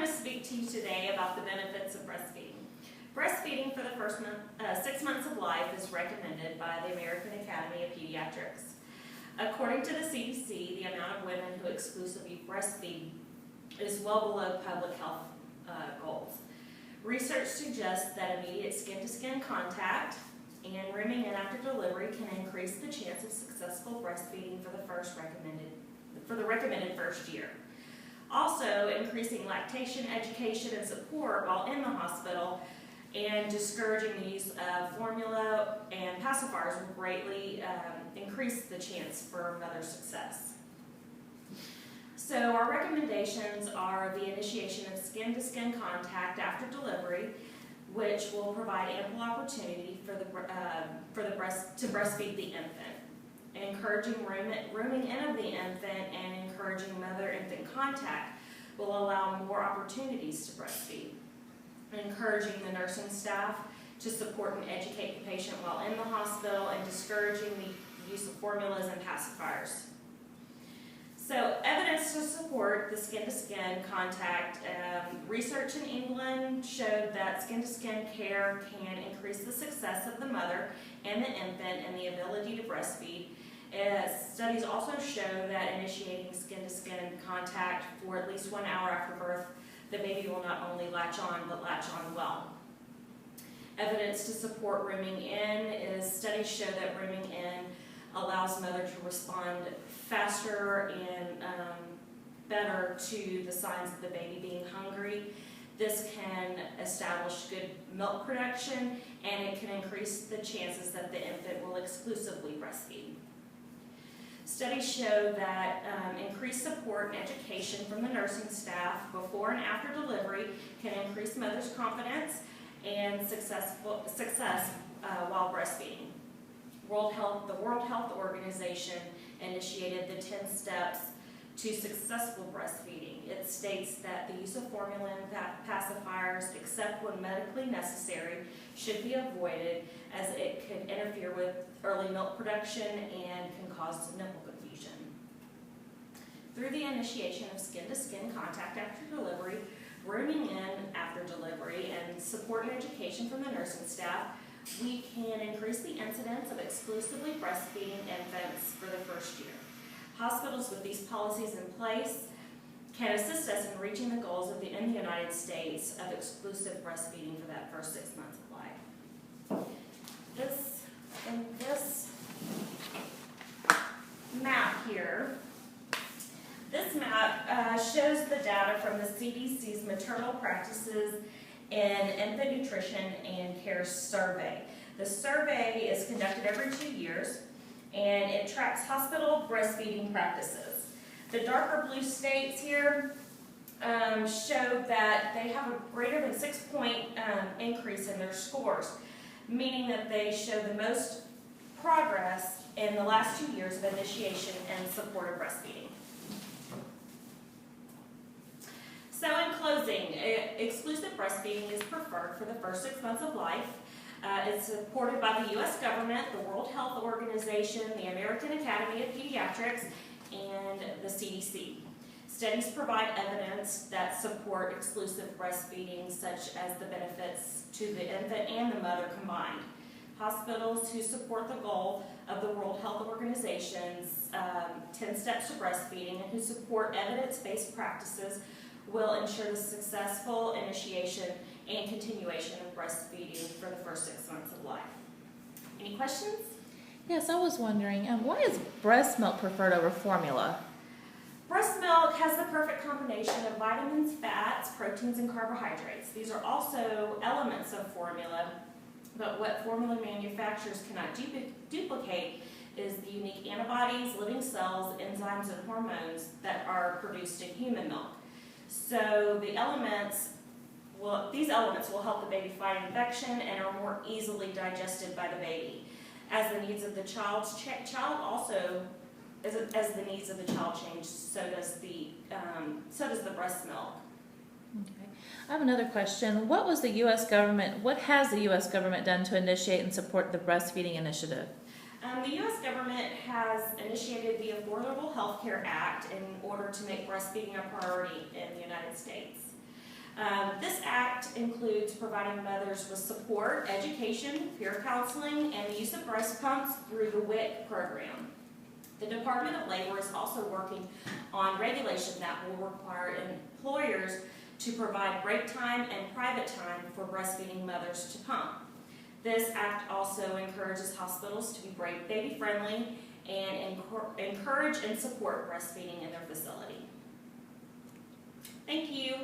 going to speak to you today about the benefits of breastfeeding. Breastfeeding for the first 6 months of life is recommended by the American Academy of Pediatrics. According to the CDC, the amount of women who exclusively breastfeed is well below public health goals. Research suggests that immediate skin-to-skin contact and rooming in after delivery can increase the chance of successful breastfeeding for the recommended first year. Also, increasing lactation education and support while in the hospital and discouraging the use of formula and pacifiers will greatly increase the chance for mother success. So our recommendations are the initiation of skin-to-skin contact after delivery, which will provide ample opportunity to breastfeed the infant. Encouraging rooming in of the infant and encouraging mother-infant contact will allow more opportunities to breastfeed. Encouraging the nursing staff to support and educate the patient while in the hospital and discouraging the use of formulas and pacifiers. So evidence to support the skin-to-skin contact. Research in England showed that skin-to-skin care can increase the success of the mother and the infant and the ability to breastfeed. Studies also show that initiating skin-to-skin contact for at least 1 hour after birth, the baby will not only latch on, but latch on well. Evidence to support rooming in is studies show that rooming in allows mother to respond faster and better to the signs of the baby being hungry. This can establish good milk production, and it can increase the chances that the infant will exclusively breastfeed. Studies show that increased support and education from the nursing staff before and after delivery can increase mother's confidence and success while breastfeeding. The World Health Organization initiated the 10 steps to successful breastfeeding. It states that the use of formula and pacifiers, except when medically necessary, should be avoided as it could interfere with early milk production and can cause nipple confusion. Through the initiation of skin-to-skin contact after delivery, rooming in after delivery, and support and education from the nursing staff, we can increase the incidence of exclusively breastfeeding infants for the first year. Hospitals with these policies in place can assist us in reaching the goals in the United States of exclusive breastfeeding for that first 6 months of life. This map here, shows the data from the CDC's Maternal Practices in Infant Nutrition and Care Survey. The survey is conducted every 2 years, and it tracks hospital breastfeeding practices. The darker blue states here show that they have a greater than 6-point increase in their scores, meaning that they show the most progress in the last 2 years of initiation and support of breastfeeding. So in closing, exclusive breastfeeding is preferred for the first 6 months of life. It's supported by the U.S. government, the World Health Organization, the American Academy of Pediatrics, and the CDC. Studies provide evidence that support exclusive breastfeeding, such as the benefits to the infant and the mother combined. Hospitals who support the goal of the World Health Organization's 10 steps to breastfeeding and who support evidence-based practices will ensure the successful initiation and continuation of breastfeeding for the first 6 months of life. Any questions? Yes, I was wondering, why is breast milk preferred over formula? Breast milk has the perfect combination of vitamins, fats, proteins, and carbohydrates. These are also elements of formula, but what formula manufacturers cannot duplicate is the unique antibodies, living cells, enzymes, and hormones that are produced in human milk. So these elements will help the baby fight infection and are more easily digested by the baby. As the needs of the child change, so does the breast milk. Okay. I have another question. What has the U.S. government done to initiate and support the breastfeeding initiative? The U.S. government has initiated the Affordable Health Care Act in order to make breastfeeding a priority in the United States. This act includes providing mothers with support, education, peer counseling, and the use of breast pumps through the WIC program. The Department of Labor is also working on regulation that will require employers to provide break time and private time for breastfeeding mothers to pump. This act also encourages hospitals to be baby friendly and encourage and support breastfeeding in their facility. Thank you.